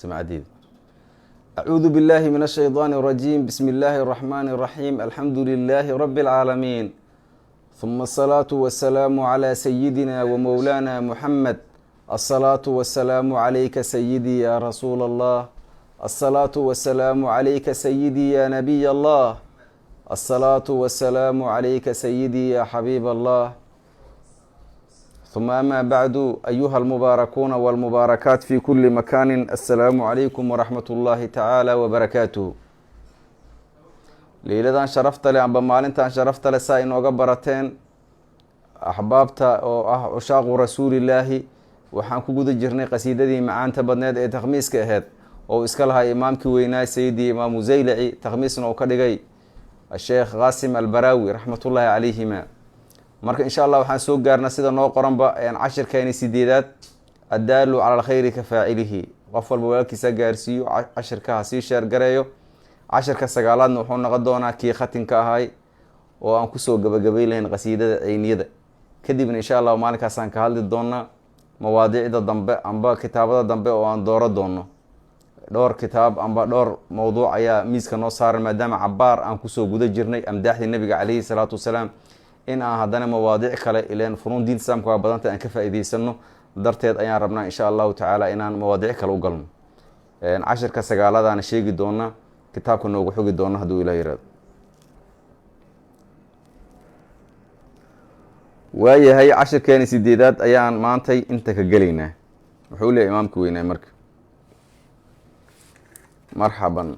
سمعديد. أعوذ بالله من الشيطان الرجيم. بسم الله الرحمن الرحيم. الحمد لله رب العالمين، ثم الصلاة والسلام على سيدنا ومولانا محمد. الصلاة والسلام عليك سيدي يا رسول الله. الصلاة والسلام عليك سيدي يا نبي الله. الصلاة والسلام عليك سيدي يا حبيب الله. ثم أما بعد، أيها المباركون والمباركات في كل مكان، السلام عليكم ورحمة الله تعالى وبركاته. ليلدان شرفت لي أنبا مالنتان شرفت لي سائن وقبرتين أحبابتا عشاق رسول الله. waxaan ku guda jirnay qasiidadii macaanta badneed ee takhmiiska ahayd oo iska lahaa imaamkii weynaa sayidii imaamu zaylaci, takhmiisna uu ka dhigay sheekh qaasim albaraawi raxmatullaahi calayhima. marka insha allah waxaan soo gaarna sida noo qoranba cashirkeeni sideedaad, addaalu cala alkhayri ka faacilihi. qof walba walaalkiisa gaarsiiyo cashirka ha sii sheergareeyo. cashirka sagaalaadna wuxuu noqon doonaa kii khatinka ahay oo aan kusoo gabagabay lahayn qasiidada ceyniyada. kadibna insha allah maalinkaasaan ka hadli doonaa mawaadiicda dambe amba kitaabada dambe oo aan dooro doono. dhowr kitaab amba dhowr mowduuc ayaa miiska noo saaran, maadaama cabaar aan kusoo guda jirnay amdaaxdii nabiga calayhi salaatu wasalaam, in aan haddana mawaadiic kale ileen funuun diinta islaamka waa badanta aan ka faa'iideysano darteed ayaan rabnaa insha allahu tacaala inaan mawaadiic kale u galno. cashirka sagaaladaana sheegi doona, kitaabka noogu xogi doona hadduu ilah yihahdo. waayahay, cashirkeeni sideedaad ayaan maantay inta ka gelaynaa. wuxuu leeyahy imaamka weynaa marka marxaban.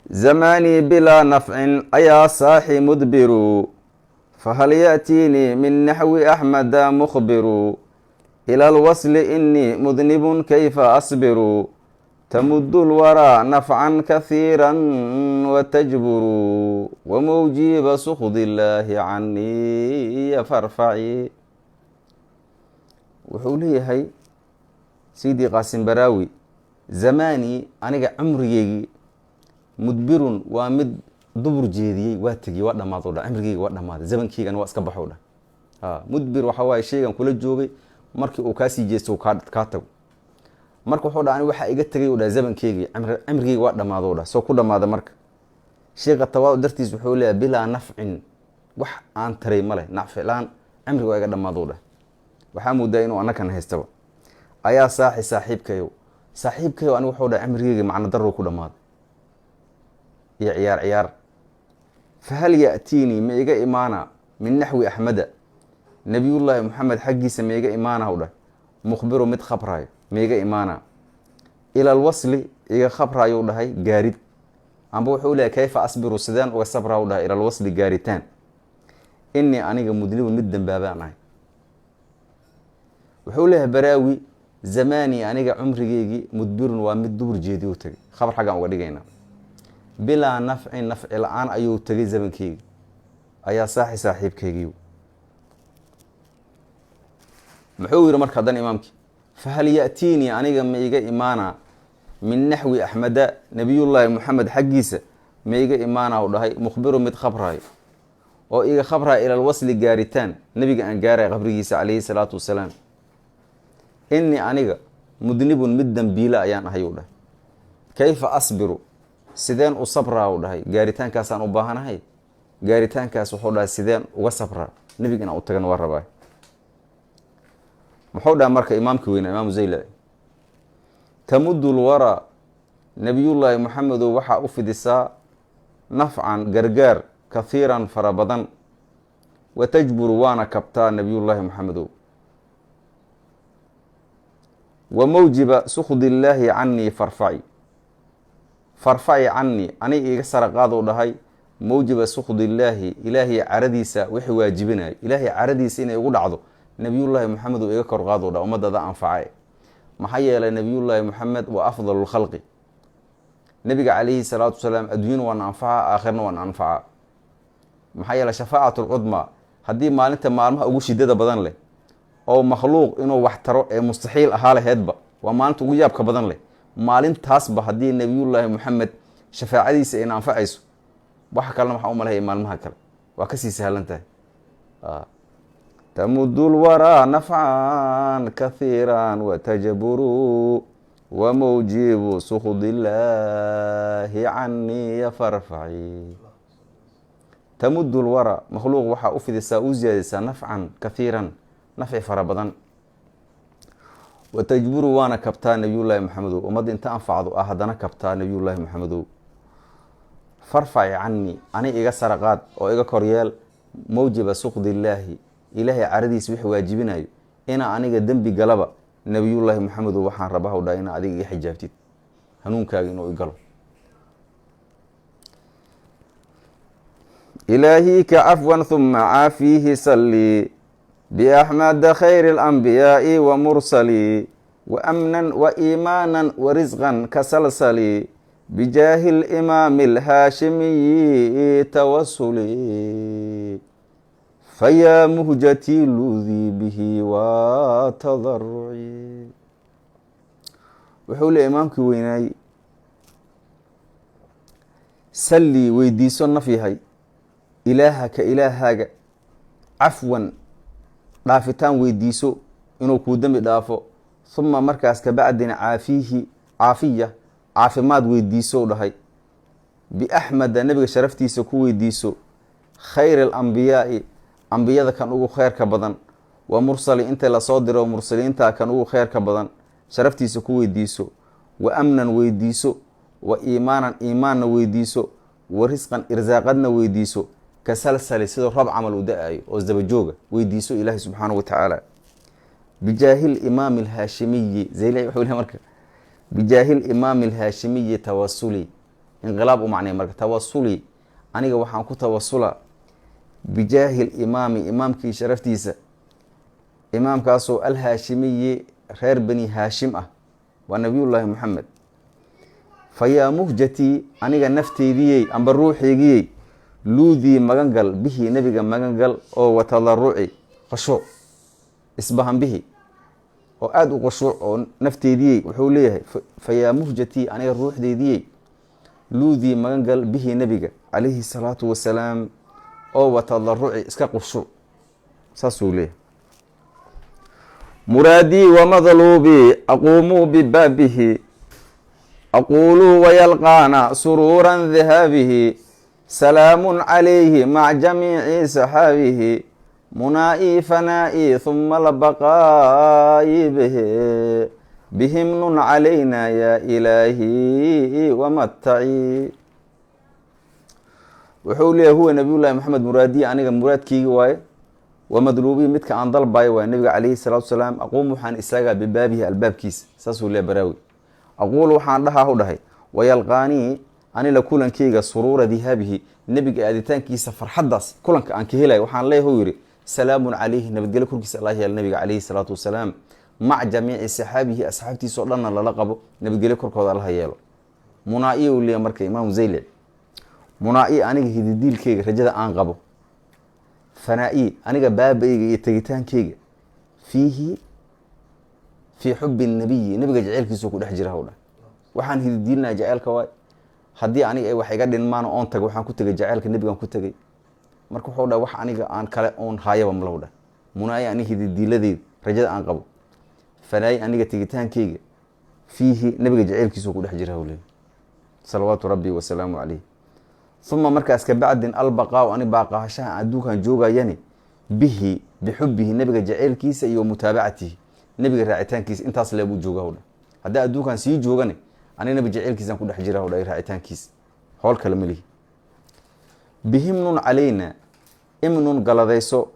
zamaanii bilaa nafcin ayaa saaxi mudbiru, fahal yaأtiinii min naxwi axmada mukhbiru, ila alwasli inii mudnibun kayfa asbiru, tamudu lwaraa nafcan kahiira watajburu, wamawjiba sukdi illaahi canii farfaci. wuxuu leeyahay sayidii qaasim baraawi, zamaanii aniga cumrigeygii, mudbirun waa mid dubur jeediyey, waa tegiyey, waa dhamaado dha. cimrigeyga waa dhamaaday, zamankeygana waa iska baxo dha. mudbir waxa waaye sheygan kula joogay markii uu kaasii jeesto kaa tago. marka wuxuu dha ani waxaa iga tegay u dha zamankeygii, cimrigeyga waa dhamaado dha. soo ku dhamaada marka sheekha tawaadu dartiis wuxuu leeyahay bilaa nafcin, wax aan taray ma leh, nacfilaan, cimriga waa iga dhamaado dha. waxaa moodaa inuu anakan haystaba. ayaa saaxiibkayo aniga wuxuu dha cimrigeyga macno daruu ku dhamaaday iyo ciyaar ciyaar. fahal yaأtiinii ma iga imaana min naxwi axmeda, nabiyullaahi moxamed xaggiisa ma iga imaana u dhah, mukhbiru mid khabraayo ma iga imaana, ila alwasli iga khabraayuu dhahay gaarid. amba wuxuu leeyahy kayfa asbiru, sideen uga sabraa u dhahay ila alwasli gaaritaan, inii aniga mudnibu mid dambaabaan ahay. wuxuu leeyahay baraawi, zamaanii aniga cumrigeygii, mudbirun waa mid dubur jeediyu tagay. khabar xaggaan uga dhigaynaa. bilaa nafcin, nafci la-aan ayuu tegay zamankeygi, ayaa saaxiibkeygiiu. muxuu yihi marka haddana imaamkii, fahal yaأtiinii aniga ma iga imaana min naxwi axmeda, nabiyullaahi moxamed xaggiisa ma iga imaana u dhahay, mukhbiru mid khabraayo oo iga khabraayo ila alwasli gaaritaan, nabiga aan gaaraya qabrigiisa calayhi salaatu wasalaam. inii aniga mudnibun mid dambiila ayaan ahay u dhahay, kayfa asbiru, sideen u sabraa u dhahay, gaaritaankaasaan u baahanahay. gaaritaankaas wuxuu dhahay sideen uga sabraa, nebiga inaan u tagana waa rabaa. muxuu dhaha marka imaamkii weynaa imaamu zaylaci, tamudu lwaraa, nabiyullaahi moxamedow waxaa u fidisaa nafcan gargaar, kahiiran fara badan, watajburu waana kabtaa nabiyullaahi moxamedow, wa mawjiba sukdi illaahi canii farfaci canii aniga iga sara qaaduu dhahay, mawjiba sukdi illaahi, ilaahay caradiisa wixii waajibinayo, ilaahay caradiisa inay ugu dhacdo nabiyullaahi moxamed uu iga kor qaaduu dha, ummadada anfaca. maxaa yeelay nabiyullaahi moxamed waa afdalu lkhalqi. nabiga calayhi salaatu wasalaam adduunyana waana anfaca, aakhirna waana anfaca. maxaa yeeley shafaacat lcudmaa, haddii maalinta maalmaha ugu shidada badan leh oo makhluuq inuu wax taro ee mustaxiil ahaa laheedba, waa maalinta ugu yaabka badan leh. maalintaasba haddii nabiyullaahi moxamed shafaacadiisa ayna anfacayso, waxa kalena waxaa u malahaya maalmaha kale waa kasii sahlan tahay. تمد الورى نفعا كثيرا وتجبر وموجب سخط الله عني فارفعي تمد الورى مخلوق waxaa u fidisaa u ziyaadisaa nafcan kahiiran nafci fara badan watajburu waana kabtaa nabiyullaahi maxamedow ummadda inta anfacdo ah haddana kabtaa nabiyullaahi maxamedow farfaci cani ani iga saraqaad oo iga koryeel mawjiba suqdi illaahi ilaahay caradiisa wix waajibinayo ina aniga dembi galaba nabiyullaahi maxamedow waxaan rabaa u dhaha ina adiga iga xijaabtid hanuunkaaga inuu igalo إلهيك عفوا ثم عافيه صلي بأحمد خير الأنبياء ومرسلي وأمنا وإيمانا ورزقا كسلسلي بجاه الإمام الهاشمي توسلي فيا مهجتي لوذي به وتضرعي وحول إمامك ويناي سلي ويديسو نفيهاي ilaahaka ilaahaaga cafwan dhaafitaan weydiiso inuu kuu dembi dhaafo uma markaas kabacdina caafiya caafimaad weydiiso dhahay biaxmeda nebiga sharaftiisa ku weydiiso khayr alambiyaai ambiyada kan ugu kheyrka badan wa mursali inta lasoo diro mursaliinta kan ugu kheyrka badan sharaftiisa ku weydiiso wa amnan weydiiso wa iimaanan iimaanna weydiiso wa risqan irsaaqadna weydiiso kasalsali sidoo rab camal u da-ayo oo isdabajooga weydiiso ilaahay subxaanahu watacaala bijaahil imaami alhaashimiyi zayli wuxuu lehay marka bijaahil imaami alhaashimiyi tawasuli inqilaab u macnay marka tawasuli aniga waxaan ku tawasula bijaahil imaami imaamkii sharaftiisa imaamkaasoo alhaashimiyi reer bani haashim ah waa nabiyullaahi maxamed fayaa muhjatii aniga nafteydiyey amba ruuxeygiyey luudii magangal bihii nebiga magangal oo watadaruci qashuuc isbahan bihi oo aada u qashuuc oo nafteediyey wuxuu leeyahay fayaa muhjatii aniga ruuxdeydiyey luudii magangal bihii nebiga calayhi salaatu wasalaam oo watadaruci iska qushuuc saasuu leeyahay muraadii wamadluubii aquumuu bibaabihi aquuluu wayalqaana suruuran dahaabihi salaamun calayhi maca jamiici saxaabihi munaa'i fanaa'i huma labaqaa'i bihi bihimnun calayna yaa ilaahi wamattaci wuxuu leeyahy huwa nabiyullaahi maxamed muraadiyi aniga muraadkeygi waaye wamadluubii midka aan dalbayo waaye nabiga calayhi salaatu wasalaam aquum waxaan istaagaa bibaabihi albaabkiisa saasuu leeya baraawi aquul waxaan dhahaa u dhahay wayalqaanii anila kulankeyga suruura dihaabihi nebiga aaditaankiisa farxaddaas kulanka aan ka helay waxaan leeyahy u yihi salaamun calayhi nabadgelyo korkiisa allah yaal nabiga calayhi salaatu wasalaam maca jamiici saxaabihi asxaabtiisa oo dhanna lala qabo nabadgelyo korkooda allaha yeelo munaa-i u leeya marka imaamu zaylic munaa-i aniga hididiilkeyga rajada aan qabo fanaa-i aniga baaba-eyga iyo tegitaankeyga fii xubi nabiyi nabiga jaceylkiisao ku dhex jira hawdha waxaan hididiilnaa jaceylka waay haddii aniga wax iga dhinmaan oon tago waxaan ku tegay jaceylka nebigaan ku tegay marka wuxuu dhaha wax aniga aan kale oon haayaba malahu dhah munaayi aniga hididiiladeeda rajada aan qabo fanaayi aniga tegitaankeyga fiihi nabiga jaceylkiisao ku dhex jira hawle salawaatu rabbi wasalaamu caleyh uma markaas kabacdin albaqaa ani baaqahashaha adduunkan joogayani bihi bixubihi nabiga jaceylkiisa iyo mutaabacatihi nabiga raacitaankiisa intaas leebuu jooga hawdha haddii adduunkan sii joogane ani nabi jaceylkiisaan ku dhex jira hawdha raacitaankiisa howl kale malihi bihimnun calayna imnun galadayso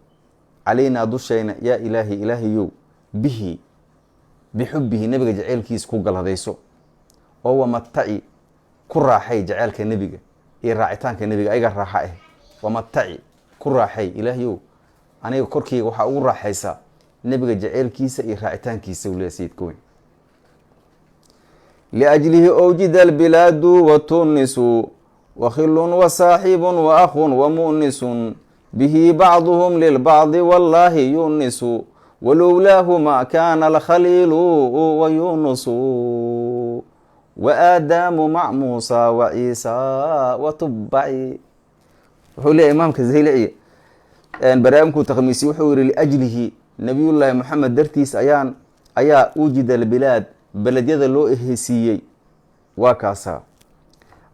calaynaa dushayna yaa ilaahi ilaahayow bihi bixubihi nabiga jaceylkiisa ku galadayso oo wamataci ku raaxay jaceylka nebiga iyo raacitaanka nebiga ayaga raaxa ah wamataci ku raaxay ilaahayow aniga korkeyga waxaa ugu raaxaysaa nebiga jaceylkiisa iyo raacitaankiisa u leeya sayidka weyn liajlihi owjida albilaadu watunisu wakhilun wasaaxibun waakhun wamu'nisun bihi bacduhum lilbacdi wallaahi yunisu walowlaahuma kaana alkhaliilu wayunusu waaadaamu mac muusa waciisa watubaci wuxuu leeyahy imaamka zayliciya baraamku takhmiisi wuxuu yihi liajlihi nabiyullaahi moxamed dartiis ayaa uujida albilaad beledyada loo eheysiiyey. waa kaasaa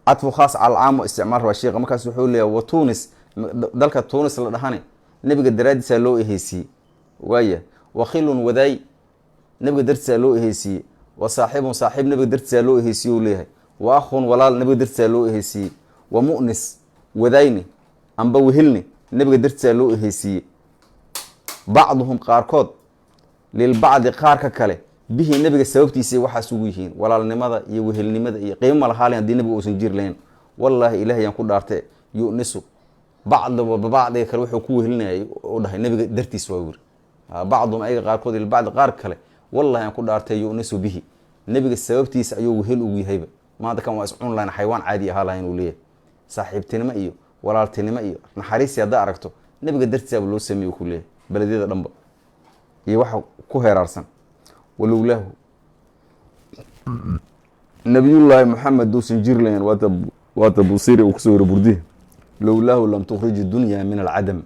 cadfu khaas calcaamo isticmaal rabaa sheekha. markaas wuxuu leeyahay wa tunis, dalka tunis la dhahane nebiga daraadiisaa loo eheysiiyey. waaya wakhilun wadaay nebiga dartiisaa loo eheysiiyey. wa saaxibun saaxiib nebiga dartiisaa loo eheysiiye u leeyahay. wa akhun walaal nebiga dartiisaa loo eheysiiyey. wa mu'nis wadayni amba wehilni nebiga dartiisaa loo eheysiiyey. bacduhum qaarkood lilbacdi qaarka kale bihi nebiga sababtiisay waxaas ugu yihiin. walaalnimada iyo wehelnimada iyo qiimo malahaalen haddii nebiga uusan jiri lahayn. wallaahi ilaah yaan ku dhaarte yunisu bacdi walba bacdiga kale wuxuu ku wehelinayay u dhahay nebiga dartiis waa wiri. bacduhum ayaga qaarkood lilbacdi qaar kale wallahi yaan ku dhaartay yunisu bihi nebiga sababtiisa ayuu wehel ugu yahayba. maanta kan waa iscun lahayn, xaywaan caadi ahaa lahayn uu leeyahay. saaxiibtinimo iyo walaaltinimo iyo naxariisi haddaa aragto nebiga dartiisaaba loo sameeye ku leeyahay beledyada dhanba iyo waxa ku heeraarsan. walowlaahu nabiyullaahi moxamed duusan jiri lahayn waata busiri uu kusoo yiri burdihi lowlaahu lam tukhriji dunya min alcadam.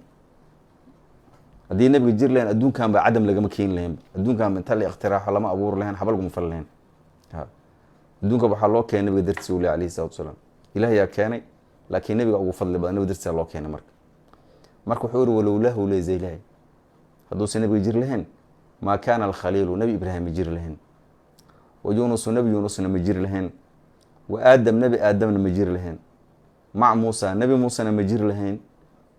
haddii nebiga jiri lahayn adduunkan ba cadam lagama keeni lahayn. adduunkan inta la ikhtiraaxo lama abuuri lahayn, xaba laguma fali lahayn. adduunka waxaa loo keenay nabiga dartiisa u leh alayhi salatu wasalaam. ilaah yaa keenay laakiin nebiga ugu fadli badan nabiga dartiisa loo keenay. marka wuxuu yihi walowlaahu le zaylahi hadduusan nebiga jiri lahayn maa kaana alkhaliilu nebi ibraahim ma jiri lahayn. wa yunusu nebi yuunusna ma jiri lahayn. wa aadam nebi aadamna ma jiri lahayn. mac muusa nebi muusena ma jiri lahayn.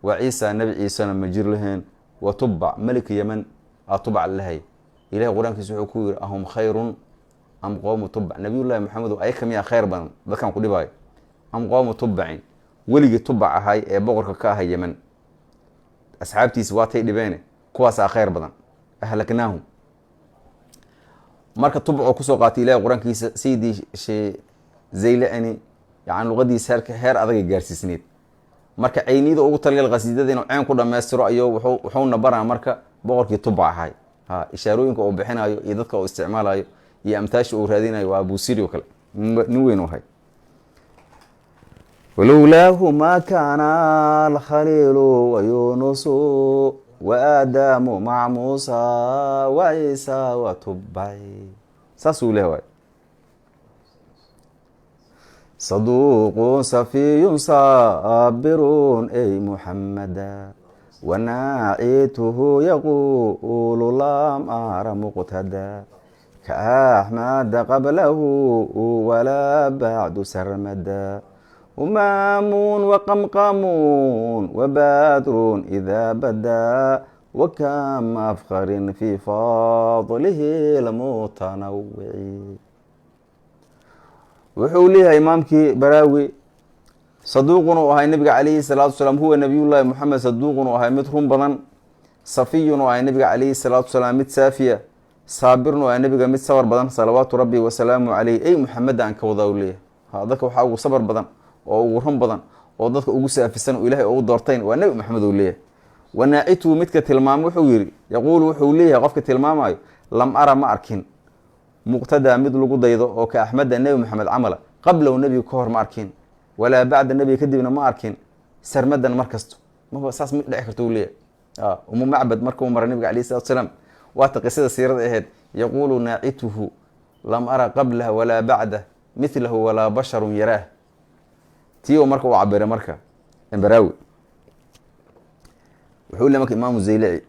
wa ciisa nebi ciisena ma jiri lahayn. wa tubac melika yeman aa tubac lahay. ilahi qur-aankiisa wuxuu ku yihi ahum khayrun am qowmu tubac. nabiyullaahi maxamedo ayaka miyaa khayr badan dadkan ku dhibaayo. am qowmu tubacin weligii tubac ahay ee boqorka ka ahay yeman asxaabtiisa waatay dhibeene kuwaasaa khayr badan ahlaknaahum. marka tubcoo kusoo qaatay ilahi qur-aankiisa sayidii zaylacini yani luqadiisa heer adagay gaarsiisneed. marka cayniyada ugu taliyal qasiidada inuu ceen ku dhamaystiro ayo wuxuuna baraa marka boqorkii tubac ahay. ishaarooyinka uu bixinayo iyo dadka uu isticmaalayo iyo amtaasha uu raadinayo waa abusiri o kale nin weyn u ahay. walowlaahu maa kaana alkhaliilu wa yunusu wa aadamu maca muusa wa ciisa wa tubaci. saasuu leh waay. saduuqun safiyun saabirun ay muxamada wanaacituhu yaquulu lam ara muqtada kaaxmada qablahu walaa bacdu sarmada humaamun waqamqamun wabadrun idaa badaa wakam afkarin fi fadlihi lmutanawici. wuxuu leeyahay imaamkii baraawi saduuqun uu ahay nabiga calayhi salaatu wasalaam huwa nabiyullaahi moxamed saduuqun uu ahay mid run badan. safiyun uu ahay nabiga calayhi salaatu wasalaam mid saafiya. saabirun uu ahay nabiga mid sabar badan salawaatu rabbi wasalaamu caleyh. ey muxameda aan ka wadaa u leeyahay. dadka waxaa ugu sabar badan oo ugu run badan oo dadka ugu saafisan oo ilahay ugu doortayn waa nebi maxamed uu leeyahay. wanaacituu midka tilmaamo wuxuu yihi yaquulu wuxuu leeyahay qofka tilmaamayo lam ara ma arkin muqtadaa mid lagu daydo oo ka axmeda nebi maxamed camala qablow nebiga ka hor ma arkin walaa bacda nebiga kadibna ma arkin sarmadan mar kasto maba saas ma dhici karto u leeyahay. umu macbad markuu maray nabiga alayh salatu wasalaam waata qisada siirada ahayd yaquulu naacituhu lam ara qablah walaa bacdah milahu walaa basharun yaraah. tii u marka u cabiray marka baraawi wuxuu le marka imaamu zaylaci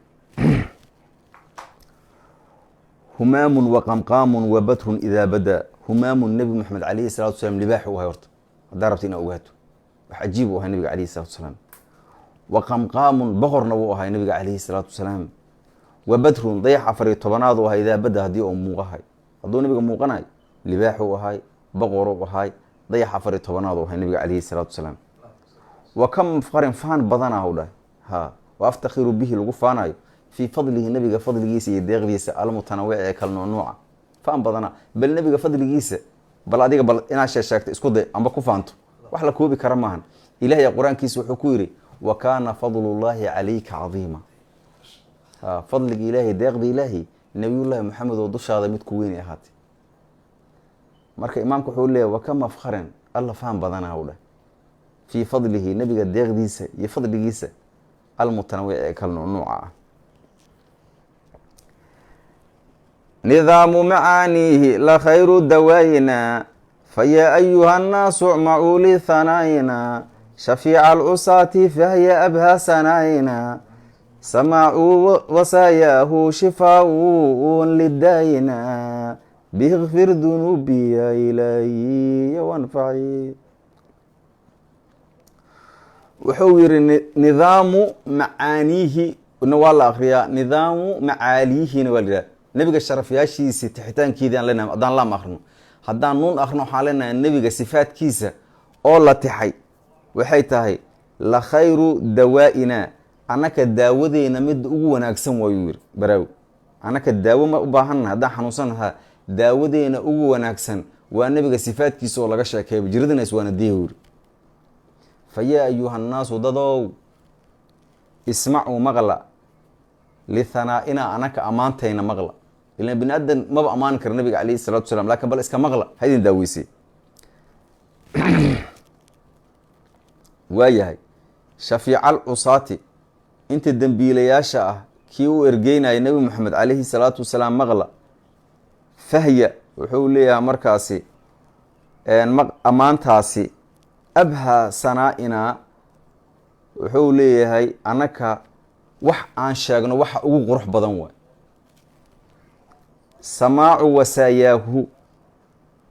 humaamun waqamqaamun wabatrun idaa badaa. humaamun nebi maxamed calayhi salatu wasalaam libaax u ahay horta haddaa rabta inaa ogaato wax cajiib u ahay nabiga calayhi salatu wasalaam. waqamqaamun boqorna wuu ahay nabiga calayhi salaatu wasalaam. wabadrun dayax 14 u ahay idaa badaa haddii uu muuqahay. hadduu nabiga muuqanayo libaax u ahay boqor u ahay dayax 14 u ahay nabiga calayhi salaatu wasalaam. wa kam farin faan badanah u dhahay wa aftakhiru bihi lagu faanayo fii fadlihi nabiga fadligiisa iyo deeqdiisa almutanawic ee kala nuunuuca. faan badana bal nabiga fadligiisa bal adiga bal inaad sheegto isku day amba ku faanto wax la koobi kara maahan. ilaahay qur-aankiisa wuxuu ku yidhi wa kaana fadlullaahi calayka cadiima. fadliga ilaahay deeqda ilaahay nabiyullaahi maxamed oo dushaada mid ku weynay ahaatay. marka imaamka wuxuu leeyahy wa kama afkharan alla faan badanaa u dhah fii fadlihi nabiga deeqdiisa iyo fadligiisa almutanawic ee kala nuuca ah. nidaamu macaaniihi la khayru dawaayina faya ayuha nnaasu acmacuu lihanaayina shafiica alcusaati fahya abha sanaayina samaacuu wasaayaahu shifaa'un lidaayina bikfir dunuubiya ilaahiya wanfaci. wuxuu yihi nidaamu macaaniihi na waa la akriyaa, nidaamu macaaliihina waa la yidhaha. nebiga sharafyaashiisi tixitaankeedii aan leenahay haddaan laam akrino, haddaan nuun akrino waxaan leenahay nebiga sifaadkiisa oo la tixay waxay tahay la khayru dawaa'ina, annaka daawadeena midda ugu wanaagsan waayuu yihi baraawi. annaka daawo ma u baahannahay haddaan xanuunsanahaa, daawadeena ugu wanaagsan waa nebiga sifaadkiisa oo laga sheekeeyo jiradina iswaanadiya yiri. fa yaa ayuha nnaasu dadow ismacuu maqla lithanaa-ina annaka ammaantayna maqla. ilan bini aadan maba ammaani kara nabiga calayhi salatu wasalaam, laakin bal iska maqla ha idin daaweysay. waayahay shafiica alcusaati, inta dembiilayaasha ah kii u ergeynaya nebi moxamed calayhi salaatu wasalaam maqla. fahya wuxuu leeyahay markaasi ammaantaasi abha sanaa-ina, wuxuu leeyahay annaka wax aan sheegno waxa ugu qurux badan waay. samaacu wasaayaahu,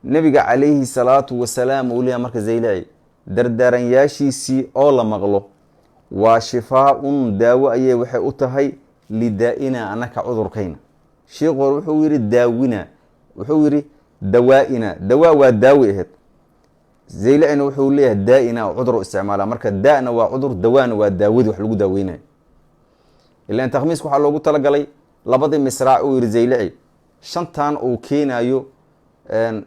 nebiga calayhi salaatu wasalaam uu leeyahay marka zaylaci dardaaranyaashiisii oo la maqlo waa shifaa-un daawo ayay waxay u tahay lidaa-ina annaka cudurkayna. sheikh hore wuxuu yihi daawina, wuxuu yihi dawaa-ina, dawaa waa daawi aheyd. zaylacina wuxuu leeyahay daa-ina cudur u isticmaala, marka da-na waa cudur, dawaana waa daawadii wax lagu daaweynayo. ilaan takhmiiska waxaa loogu talagalay labadii misraac uu yihi zaylaci shantan uu keenayo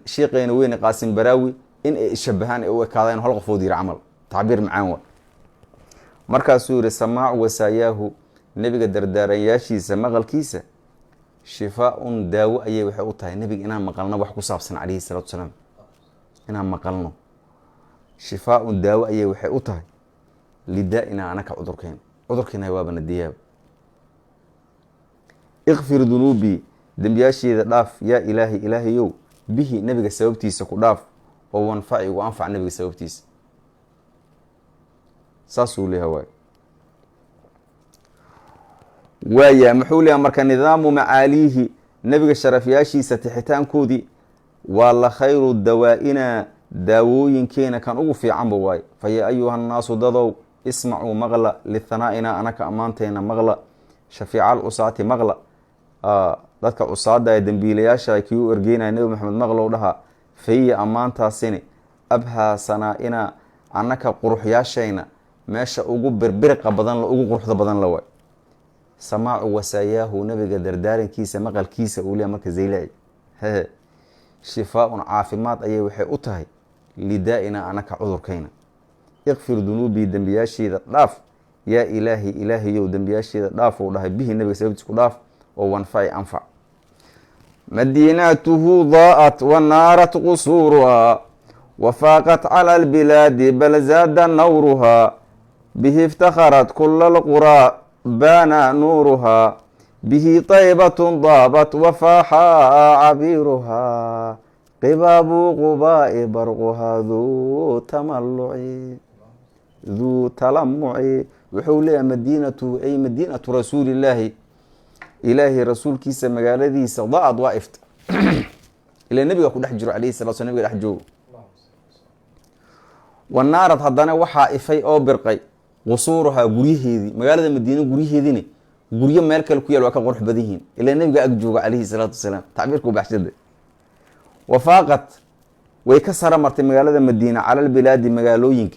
sheekheena weyne qaasim baraawi in ay ishabahaan ay u ekaadaan hal qofood yiri camal, tacbiir macaan wa. markaasuu yihi samaacu wasaayaahu, nebiga dardaaranyaashiisa maqalkiisa shifaa-un daawo ayay waxay u tahay. nebiga inaan maqalno wax ku saabsan calayhi salaatu wasalaam, inaan maqalno shifaa-un daawo ayay waxay u tahay lidaa-ina anaka cudurkeena, cudurkeena waabana diyaaba. ikfir dunuubii, dembiyaasheeda dhaaf yaa ilaahi ilaahayow, bihi nebiga sababtiisa ku dhaaf, oo wanfaci ugu anfac nebiga sababtiisa. saasuu leeyahay waay. waaya muxuu leeyahay marka nidaamu macaaliihi, nebiga sharafyaashiisa tixitaankoodii waa la khayru dawaa-ina, daawooyinkeena kan ugu fiicanba waaye. fa yaa ayuha nnaasu dadow ismacuu maqla lithanaa-ina annaka ammaantayna maqla. shafiica alcusaati maqla, dadka cusaada ee dembiilayaasha kii u ergeynaya nebi maxamed maqlow dhaha. fahiya ammaantaasini abhaa sanaa-ina annaka quruxyaashayna meesha ugu birbiriqa badan ugu quruxda badan la waay. samaacu wasaayaahu, nebiga dardaarankiisa maqalkiisa uu leeyahay marka zaylaci shifaa-un caafimaad ayay waxay u tahay lidaa-ina annaka cudurkayna. ikfir dunuubii, dembiyaasheeda dhaaf yaa ilaahi ilaahayow, dembiyaasheeda dhaaf uu dhahay bihi nebiga sababtiis ku dhaaf, oo wanfaci anfac. madiinatuhu daa'at wanaarat qusuuruhaa wafaaqat cala albilaadi bal zaada nawruhaa bihi iftakharat kula alquraa baana nuuruhaa bihi taybatun daabat wafaaxaa cabiiruhaa qibaabu qubaa'i barquhaa duu talamuci. wuxuu leeyahay madiinatuhu ay madiinatu rasuulillaahi, ilaahay rasuulkiisa magaaladiisa da-ad waa ifta. ilaa nebiga ku dhex jiro calayhi salatu slam, nebiga dhex joogo. wanaarad haddana waxaa ifay oo birqay qusuuruhaa guryaheedii, magaalada madiina guryaheediina guryo meel kale ku yaal waa ka qurux badan yihiin, ilaa nebiga ag jooga calayhi salaatu wasalaam. tacbiirka u baxshada. wafaaqat way ka sara martay magaalada madiina cala albilaadi magaalooyinka.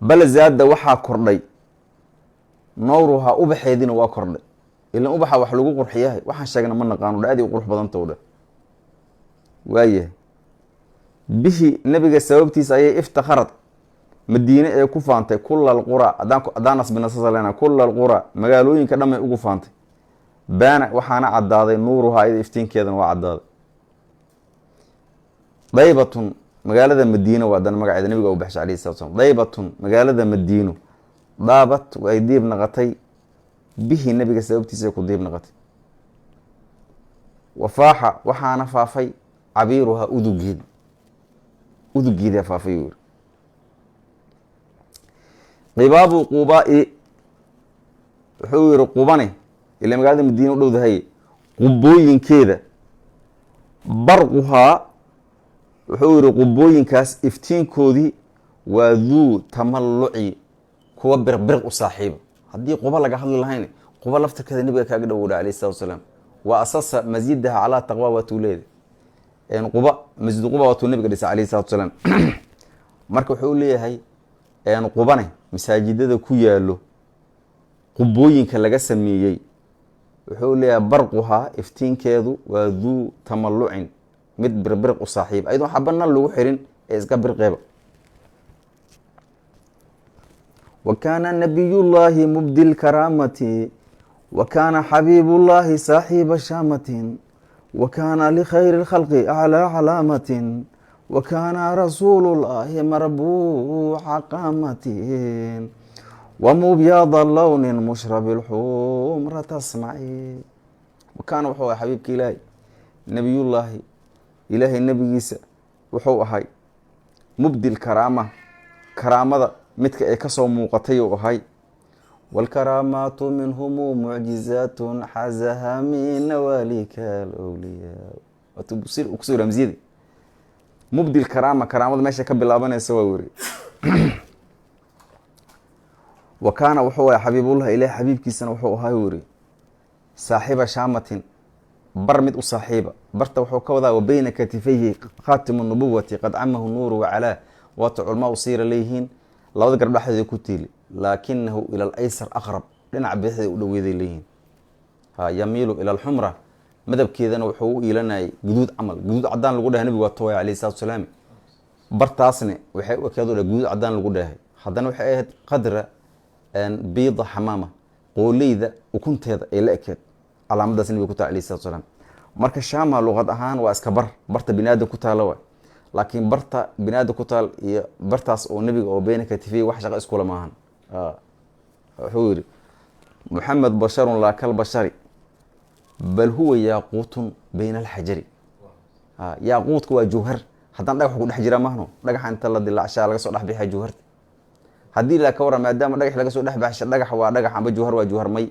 bal zaada waxaa kordhay nawruhaa ubaxeediina waa kordhay. ilan ubaxa wax lagu qurxiyahay waxaan sheegna ma naqaano dha aad u qurux badantao dha. waayahay bihi nebiga sababtiisa ayay iftakharad madiine ee ku faantay kula alqura, haddaan nasbinasasalen kula alqura magaalooyinka dhamay ugu faantay. baana waxaana cadaaday nuuruhaa iyada iftiinkeedana waa cadaaday. daybatun magaalada madiino waa dan magaceeda nabiga u baxshay alayhi salatu wasalam. daybatun magaalada madiino daabat way diib naqatay bihi nabiga sababtiisa ku diib naqatay wafaaxa waxaana faafay cabiiruhaa udugeeda faafay uri qibaabu qubai wuxuu yihi qubane ila magaalada madiina u dhowdahay qubooyinkeeda barquhaa wuxuu yihi qubooyinkaas iftiinkoodii waa duu tamalluci kuwa birqbirq u saaxiiba haddii quba laga hadli lahayn quba laftirkeeda nabiga kaaga dhowdha alayh salatu wasalaam waa asasa masjidaha calaa taqwa waatuu leeda quba masjid quba waatuu nabiga dhisa alayh salatu wasalaam marka wuxuu leeyahay qubane masaajidada ku yaalo qubooyinka laga sameeyey wuxuu leeyahay barquhaa iftiinkeedu waa duu tamallucin mid birqbirq u saaxiiba ayadoo xabanan lagu xirin ee iska birqeeba wakaana nabiyullaahi mubdi lkaraamati wakaana xabiibullaahi saaxiiba shaamatin wakaana likhayri lkhalqi aclaa calaamatin wakaana rasuulullaahi marbuuca qaamatin wamubyaada lownin mushrabi lxumra tasmaci wakaana wuxuu ahay xabiibka ilaahay nabiyullaahi ilaahay nebigiisa wuxuu ahay mubdi lkaraama karaamada midka ay kasoo muuqatay uu ahay wاlkaraamaatu minhumu mucjizaatun xazaha min nawalika alwliyaa kusoo ramsiyada mubdi lkaraama karaamada meesha ka bilaabanaysa waa weri wa kaana wuxuu ahay xabiibullah ilaah xabiibkiisana wuxuu ahay weri saaxiba shaamatin bar mid u saaxiiba barta wuxuu ka wadaa wa beyna katifayhi khaatimu nubuwati qad camahu nuuru wacalaa waata culmaa u siira leeyihiin labada garab dhexdeeda ku tiili laakinahu ila alaysar aqrab dhinaca bidixda u dhoweeday leeyihiin yamiilu ila alxumra madabkeedana wuxuu u iilanayay guduud camal guduud cadaan lagu dhahay nabigu waa tooya alayh salatu wasalaam bartaasne waxay u ekeedo guduud cadaan lagu dhahay haddana waxay ahayd qadra biida xamaama qooleyda ukunteeda ay la ekeed calaamadaas nabiga ku taala alayh salatu wasalaam marka shaama luqad ahaan waa iska barta binaadam ku taala waay laakiin barta binaadam ku taal iyo bartaas oo nabiga oo beyna katifiyey wax shaqo iskula maahan wuxuu yihi muxamed basharun laa kal bashari bal huwa yaaquutun bayna alxajari yaaquutka waa jawhar haddana dhagax ku dhex jira mahno dhagaxa inta la dilaacshaa laga soo dhex bixa jawharta haddii la ka waran maadaama dhagax laga soo dhex baxsha dhagax waa dhagax amba jawhar waa jawhar may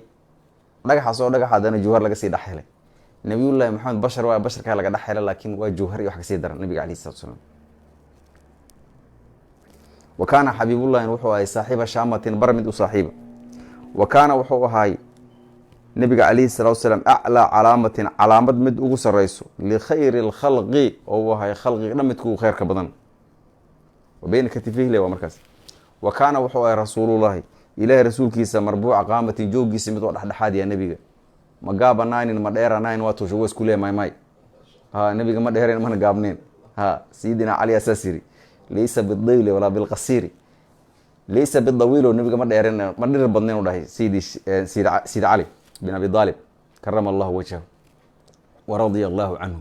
dhagaxaas oo dhagax haddana jawhar laga sii dhex helay nabiyullaahi maxamed bashar waa basharkaa laga dhex helay laakiin waa jawhar iyo wax kasii daran nabiga alayh salatu wasalaam wa kaana xabiibullahin wuxuu ahay saaxiiba shaamatin bar mid u saaxiiba wa kaana wuxuu ahay nabiga calayhi salatu wasalaam aclaa calaamatin calaamad mid ugu sareyso likhayri lkhalqi oo uu ahay khalqiga dhan midku kheyrka badan wa beyna katifehle waa markaas wa kaana wuxuu ahay rasuulullaahi ilaahay rasuulkiisa marbuuca qaamatin joogiisa mid oo dhexdhexaad yaa nabiga ma gaabanaynin ma dheeranayn waa tuusha wa isku lee maymay nabiga ma dheerayn mana gaabneen sayidina cali asaas yiri laysa bidayli walaa bilqasiiri laysa bidawiilo nabiga ma dheeren ma dhirir badneen u dhahay sayid cali bin abi aalib karama allahu wajhahu waradia allahu canhu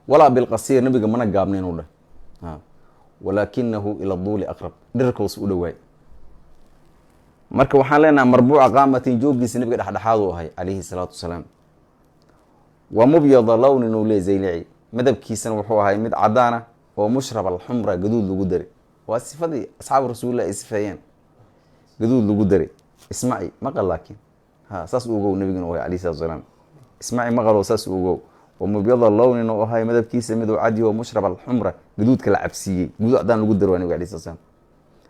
walaa bilqasiir nabiga mana gaabneen u dhahay walaakinahu ila duuli aqrab dhirirkaus u dhowaay marka waxaan leenaha marbuuca qaamatin joogiisa nabiga dhexdhexaad u ahay calayhi salaatu wasalaam wa mubyada lownin uu lee zaylici madabkiisana wuxuu ahay mid cadaana oo mushrab alxumra gaduud lagu daray waa sifadii asxaabu rasuulillah ay sifeeyeen gaduud lagu daray ismaci maqal laakiin saas u ogow nabigana u ahay alayh salatu wasalaam ismaci maqalo saas u ogow wa mubyada lownin uu ahay madabkiisa mid uu cadi oo mushrab alxumra gaduudka la cabsiiyey gaduud cadaan lagu daro waa nabiga alayh salatu wasalaam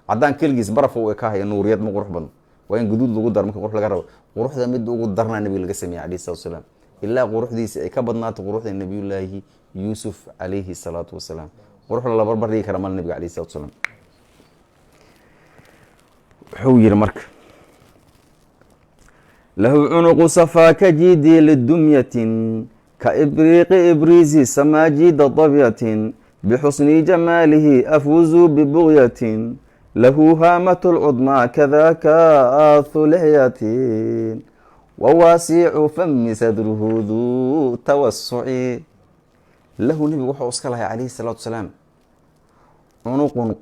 cadaan keligiis baraf u ekahaya nuuriyad ma qurux badno waa in gaduud lagu daro marka qurux laga rabo quruxda mid ugu darnaa nabiga laga sameeyey alayh salatu wasalaam ilaa quruxdiisa ay ka badnaato quruxda nabiyullaahi yuusuf calayhi salaatu wasalaam quruxda la barbar dhigi kara mal nabiga alayh salatu wasalaam wuxuu yihi marka lahu cunuqu safaa ka jiidi lidumyatin ka ibriiqi ibriisi samaajida dabyatin bixusni jamaalihi afwuzuu bibugyatin lahu haamatu lcudmaa kadaka aathu lixyatin wawaasiicu fami sadruhu duu tawasuci lahu nebigu wuxuu iska lahay calayhi salaatu wasalaam cunuqun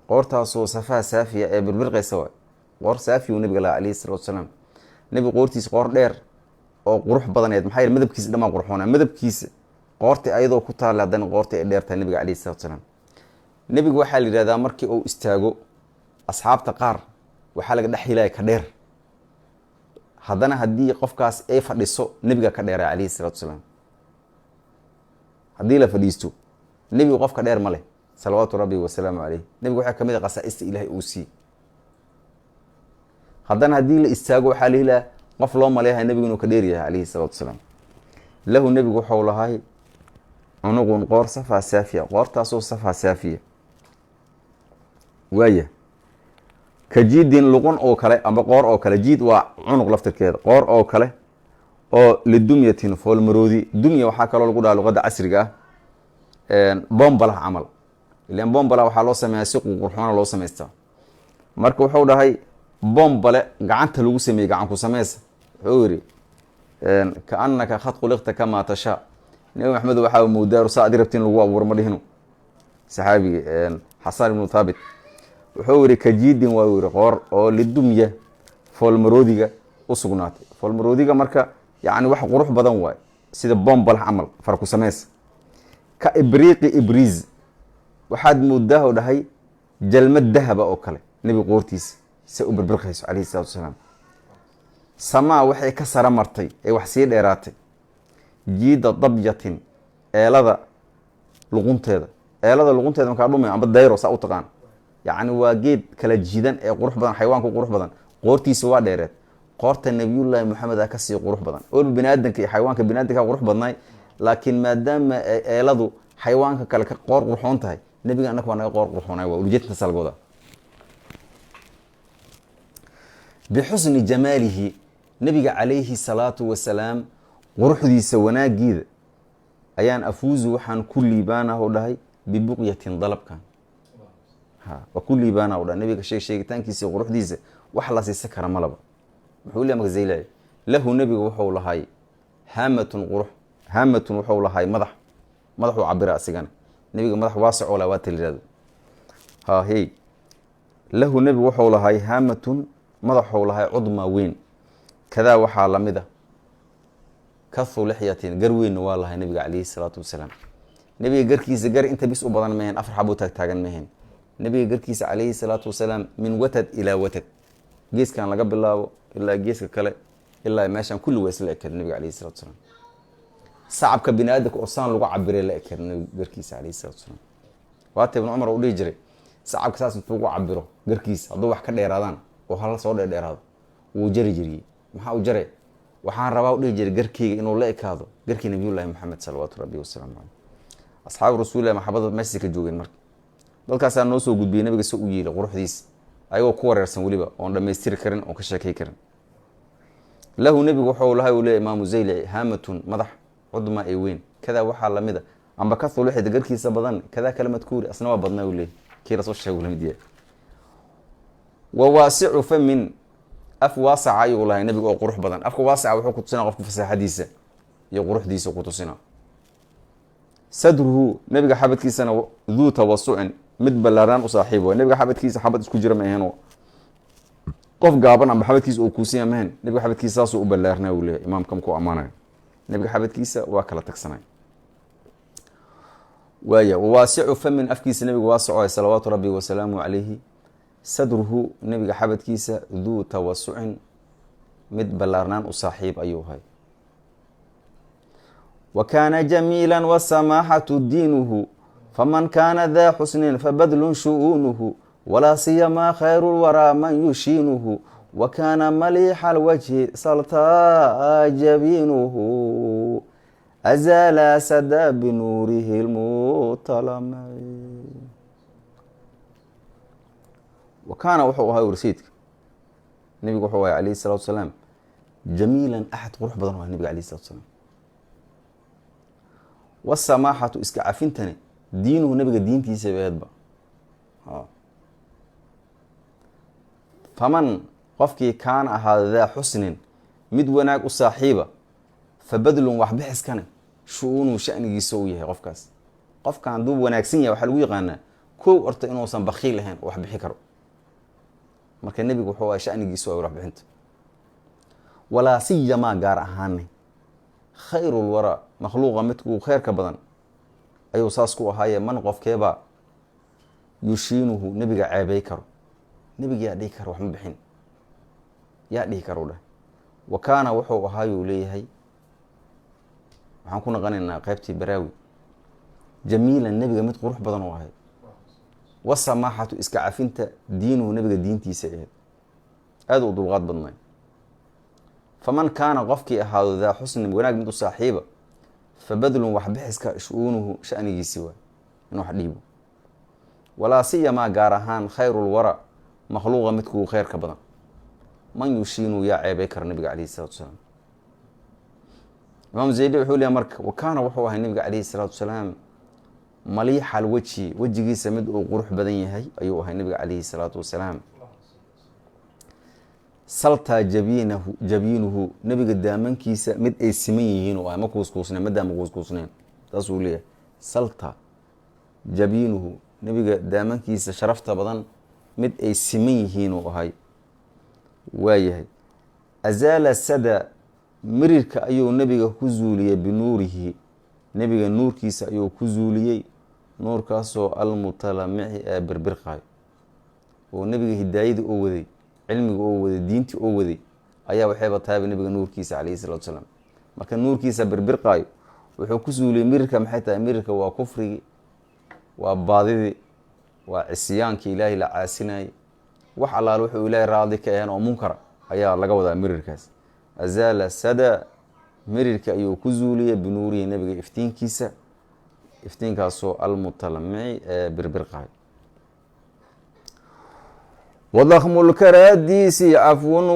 qoortaasoo safaa saafiya ee birbirqaysa waay qoor saafi uu nabiga lahaa calayhi salatu wasalaam. nabiga qoortiisa qoor dheer oo qurux badaneed, maxaa yeele madabkiisa dhamaan qurxoonaa, madabkiisa qoorta ayadoo ku taalla haddana qoorta ay dheertahay nabiga calayhi salatu wasalaam. nebigu waxaa la yidhahdaa markii uu istaago asxaabta qaar waxaa laga dhex helaya ka dheer, haddana haddii qofkaas ay fadhiso nebiga ka dheera calayhi salatu wasalaam. haddii la fadhiisto nebigu qofka dheer ma leh salawaatu rabbi wasalaamu caleyh. nebigu waxaa kamid a qasaa-ista ilaahay uu siiyey. haddana haddii la istaago waxaa la helaa qof loo maleeyahay nebigu inuu ka dheer yahay calayhi salatu wasalaam. lahu nebigu waxau lahay cunuqun qoor safaa saafiya, qoortaasoo safaa saafiya waaya ka jiidin luqun oo kale amba qoor oo kale. jiid waa cunuq laftirkeeda, qoor oo kale oo lidumyatin foolmaroodi. dumya waxaa kaloo lagu dhaha luqadda casriga ah bombalaha camal, ilan bombalaha waxaa loo sameeyaa si qurxoona loo samaystaa. marka wuxuu dhahay bombale gacanta lagu sameeyey, gacan ku sameysa. wuxuu yihi kaanaka khad khuliqta kamaa tashaa. nabi maxamed waxaa mowdaaru saa adi rabtiin lagu abuuro ma dhihinu. saxaabigi xasan ibnu thaabit wuxuu yihi kajiidin waa yihi qoor oo lidumya foolmaroodiga u sugnaatay. foolmaroodiga marka yani wax qurux badan waaye, sida bombalaha camal far ku sameysa. ka ibriiqi ibriiz, waxaad moodaa dhahay jalmad dahaba oo kale nebiga qoortiisa se u birbirqayso calayhi salatu wasalaam. samaa waxay ka sara martay ee wax sii dheeraatay jiida dabyatin, eelada luqunteeda. eelada luqunteeda markaa dhumay amba dayro saa u taqaan, yacni waa geed kala jiidan ee qurux badan, xayawaanka qurux badan. qoortiisa waa dheereed. qoorta nabiyullaahi maxamed a kasii qurux badan. olba biniaadanka iyo xayawaanka biniadanka qurux badnay, laakiin maadaama eeladu xayawaanka kale ka qoor qurxoon tahay, nebiga anaka waa naga qoor qurxoonay. waa ulijeedka salgooda. bixusni jamaalihi, nebiga calayhi salaatu wasalaam quruxdiisa wanaageeda ayaan afuuzu waxaan ku liibaanahu dhahay bibuqyatin dalabkan. waa ku liibaanahu dhahay nebiga sheegitaankiisa quruxdiisa wax la siisa kara malaba. muxuu le marka zaylay lahu nebiga wuxuu lahay haamatun qurux. haamatun wuxuu lahay madax, madaxuu cabira asigana. nebiga madax waasicoo la waa taliraado. hey lahu nebigu wuxuu lahay haamatun madaxuu lahay cudma weyn. kadaa waxaa lamid a kathu lixyatin, gar weynna waa lahay nebiga calayhi salaatu wasalaam. nebiga garkiisa gar inta bis u badan maheen, afar xabuu taagtaagan maheen. nebiga garkiisa calayhi salaatu wasalaam min watad ilaa watad, geeskan laga bilaabo ilaa geeska kale ilaa meeshaan kulli waa isla eked nebiga calayhi salatu wasalaam. sacabka bini aadamka oo saan lagu cabiray la eked nebiga garkiisa calayhi salatu wasalaam. waata ibnu cumar u dhihi jiray sacabka saas intuu ugu cabiro garkiisa hadduu wax ka dheeraadaan oo hala soo dheerdheeraado wuu jari jiriyey. maxaa u jare? waxaan rabaa u dhihi jiray garkeyga inuu la ekaado garkii nabiyullaahi maxamed salawaatu rabbi wasalaamu caleyh. asxaabu rasuulillahi maxabada meeshay ka joogeen. marka dadkaasaa noo soo gudbiyey nabiga si u yeelay quruxdiisa, ayagoo ku wareersan weliba oon dhammaystiri karin, oon ka sheekay karin. lahu nebigu wuxuu lahay uu leeyahy imaamu zaylici haamatun madax cudma ee weyn. kadaa waxaa lamid a amba ka thuluxida garkiisa badan, kadaa kala madkuuri asna waa badnaa uu leeyahy. kii lasoo sheeg lamid yahay. wa waasicu famin, af waasaca ayuu lahay nebiga oo qurux badan. afka waasaca wuxuu kutusinaa qofka fasaaxadiisa iyo quruxdiisa kutusinaa. sadruhu, nebiga xabadkiisana duu tawasucin, mid ballaaraan u saaxiib way. nebiga xabadkiisa xabad isku jira ma aheen, qof gaaban amba xabadkiisa oo kuusiya maheen. nebiga xabadkiisa saasuu u ballaarnaa uu leeyahy. imaamkan ku ammaanayo nebiga xabadkiisa waa kala tagsanay. waaya waasicu famin, afkiisa nebiga waasaco salawaatu rabbi wasalaamu calayhi. sadruhu, nebiga xabadkiisa duu tawasucin, mid ballaarnaan u saaxiib ayuu hay. wa kaana jamiila wasamaaxatu diinuhu faman kaana daa xusnin fabadlun shu'uunuhu walaa siyamaa khayru lwaraa man yushiinuhu wa kaana maliixa alwajhi saltaa jabiinuhu azaala sada binuurihi lmutalami. wa kaana wuxuu ahaa warsiidka nebigu wuxuu ahay calayhi salatu wasalaam jamiilan axad qurux badan waa nebiga calayhi salatu wasalaam. wasamaaxatu iska cafintani diinuhu nebiga diintiisa beedba. faman qofkii kaana ahaada daa xusnin, mid wanaag u saaxiiba, fabadlun waxbixiskane shu-uunuhu shanigiisa u yahay. qofkaas qofkan hadduu wanaagsan yahay waxaa lagu yaqaanaa kow horta inuusan bakiil ahayn oo wax bixi karo. marka nebigu wuxuu ahay shanigiisu waa warbixinta. walaa siyamaa gaar ahaane khayrul wara makhluuqa midkuu kheyrka badan ayuu saas ku ahaaye man qofkeeba yushiinuhu nebiga ceebay karo. nebiga yaa dhihi karo wax ma bixin, yaa dhihi karo dheh. wa kaana wuxuu ahaayuu leeyahay, waxaan ku naqanaynaa qaybtii baraawi, jamiilan nebiga mid qurux badan oo ahay. wasamaaxatu iska cafinta diinuhu nebiga diintiisa aheed, aada u dulqaad badnay. faman kaana qofkii ahaado daa xusnin wanaag mid u saaxiiba, fa badlun waxbixiska shu-uunuhu shanigiisi waay in wax dhiibo. walaa siyamaa gaar ahaan khayrul wara makhluuqa midkuu kheyrka badan, man yushiinu yaa ceebay kara nabiga calayhi salatu wasalaam. imaam zaydi wuxuu leeyahy marka, wa kaana wuxuu ahay nabiga calayhi salaatu wasalaam maliixal weji, wejigiisa mid uu qurux badan yahay ayuu ahay nabiga calayhi salaatu wasalaam. saltaa jabiinuhu nabiga daamankiisa mid ay siman yihiin oo ah ma kuuskuusneen, ma daama kuuskuusneen, saasuu leeyahay. salta jabiinuhu nabiga daamankiisa sharafta badan mid ay siman yihiin uu ahay. waayahay. azaala sada mirirka ayuu nabiga ku zuuliyey binuurihi, nabiga nuurkiisa ayuu ku zuuliyey, nuurkaasoo almutalamici ee birbirqayo. oo nabiga hidaayada oo waday, cilmiga oo waday, diintii oo waday ayaa waxayba tahayba nabiga nuurkiisa calayhi salatu wasalaam. marka nuurkiisa birbirqaayo wuxuu ku zuuliyey mirirka. maxay tahay mirirka? waa kufrigii, waa baadidii, waa cisyaankii ilaahay la caasinayay, wax allaale wuxuu ilaahay raadi ka ahayn oo munkara ayaa laga wadaa mirirkaas. azaala sada mirirka ayuu ku zuuliyey binuurihi nabiga iftiinkiisa, iftiinkaasoo almutalamici ee birbirqaayo. wadakmu lkaraadiisi cafwun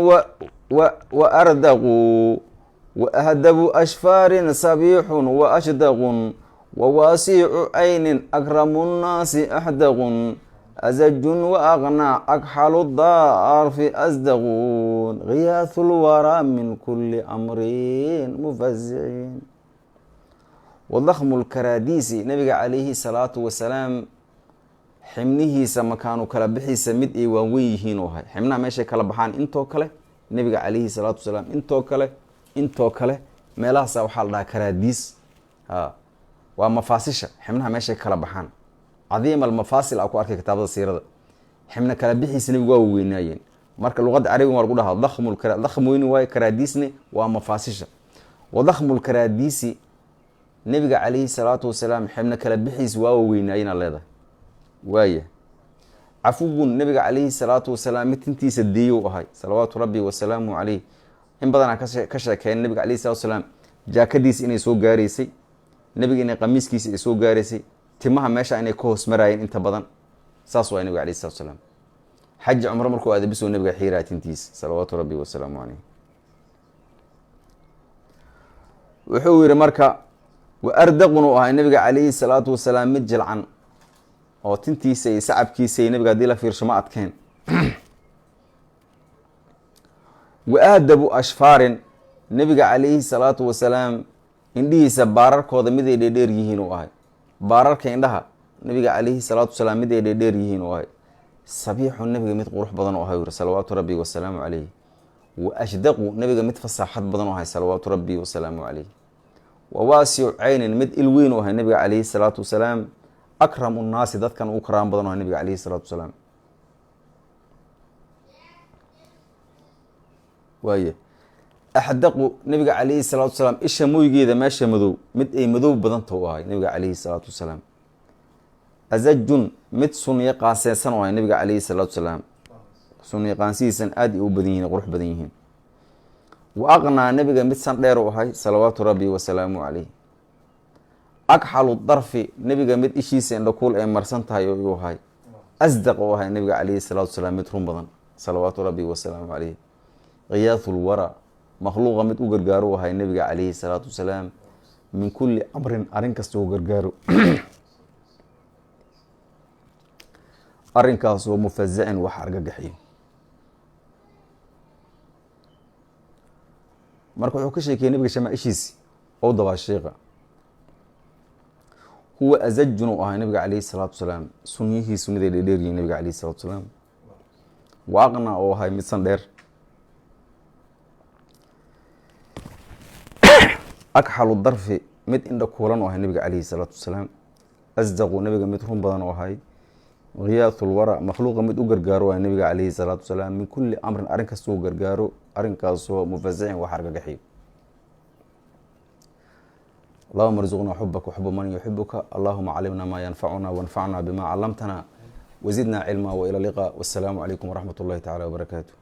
wa ardaqu waahdabu ashfaarin sabiixun waashdaqun wawaasiicu caynin akramu nnaasi axdaqun azajun waaqnaa akxalu daarfi asdaquun giyaahu lwaraa min kuli amrin mufaziciin. wadakmu lkaraadiisi nabiga calayhi salaatu wasalaam xibnihiisa makaanu kala bixiisa mid ay waaweyn yihiin oo ahay. xibnaha meeshay kala baxaan intoo kale nabiga calayhi salaatu wasalaam intoo kale meelahaasa waxaa la dhahaa karaadiis. waa mafaasisha xibnaha meeshay kala baxaan. cadiima almafaasil a ku arkay kitaabada siirada. xibna kala bixiisa nabigu waa weynaayeen. marka luqadda carabiga waa lagu dhahaa dakmu weyni waaye, karaadiisni waa mafaasisha. wadakmu lkaraadiisi nabiga calayhi salaatu wasalaam xibna kala bixiisa waa weynaayeen aa leedahay. waaya. cafuwun nabiga calayhi salaatu wasalaam mid tintiisa deeyow ahay salawaatu rabbi wasalaamu caleyh. in badanaa ka sheekeen nabiga calayhi salatu wasalaam jaakadiisa inay soo gaaraysay, nabiga inay qamiiskiisa ay soo gaaraysay, timaha meesha inay ka hoos maraayeen inta badan. saas waa nabiga calayhi salatu wasalaam. xaji cumro markuu aada bisoo nabiga xiiraa tintiisa salawaatu rabbi wasalaamu caleyh. wuxuu yihi marka wa ardaqun u ahay nabiga calayhi salaatu wasalaam mid jilcan oo tintiisa iyo sacabkiisa iyo nabiga haddii la fiirsho ma adkeen. wa ahdabu ashfaarin nabiga calayhi salaatu wasalaam indhihiisa baararkooda mid ay dheerdheer yihiin uu ahay. baararka indhaha nabiga calayhi salaatu wasalaam mid ay dheerdheer yihiin uu ahay. sabiixu nabiga mid qurux badan oo ahay salawaatu rabbi wasalaamu caleyh. wa ashdaqu nabiga mid fasaaxad badan oo ahay salawaatu rabbi wasalaamu caleyh. wa waasicu caynin mid ilweyn u ahay nabiga calayhi salaatu wasalaam. akramu nnaasi dadkan uu karaam badan oo ahay nabiga calayhi salaatu wasalaam. waaye. axdaqu nabiga calayhi salaatu wasalaam isha moygeeda meesha madow mid ay madow badanta u ahay nabiga calayhi salaatu wasalaam. azajun mid sunniyo qaanseesan oo ahay nabiga calayhi salaatu wasalaam. sunniyo qaansihiisan aad ay u badan yihiin, qurux badan yihiin. wa aqnaa nabiga mid san dheer u ahay salawaatu rabbi wasalaamu caleyh. akxalu darfi nabiga mid ishiisa indhakuul ay marsan tahay oo uu ahay. asdaq u ahay nabiga calayhi salaatu wasalaam mid run badan salawaatu rabbi wasalaamu caleyh. giyaahu lwara makhluuqa mid u gargaaro u ahay nabiga calayhi salaatu wasalaam. min kulli amrin arrin kasta u gargaaro. arrinkaasoo mufazacin wax argagaxiyo. marka wuxuu ka sheekeyey nabiga shamaaishiisi oo dabaashiiqa. huwa azajun u ahay nabiga calayhi salaatu wasalaam. sunyihiisu miday dheerdheer yihiin nabiga calayhi salatu wasalaam. waaqna oo ahay midsan dheer akxalu darfi mid indha kuulan oo ahay nabiga calayhi salaatu wasalaam asdaqu nabiga mid run badan oo ahay khiyaatul wara makhluuqa mid u gargaaro waa nabiga calayhi salaatu wasalaam min kulli amrin arrin kastoo gargaaro arrinkaasoo mufasicin wax argagaxiyo allahuma arzuqna xubaka waxuba man yuxibuka allahuma calimna maa yanfacuna wanfacna bima calamtana wazidna cilma waila liqa wassalaamu calaykum waraxmat ullahi tacala wabarakaatu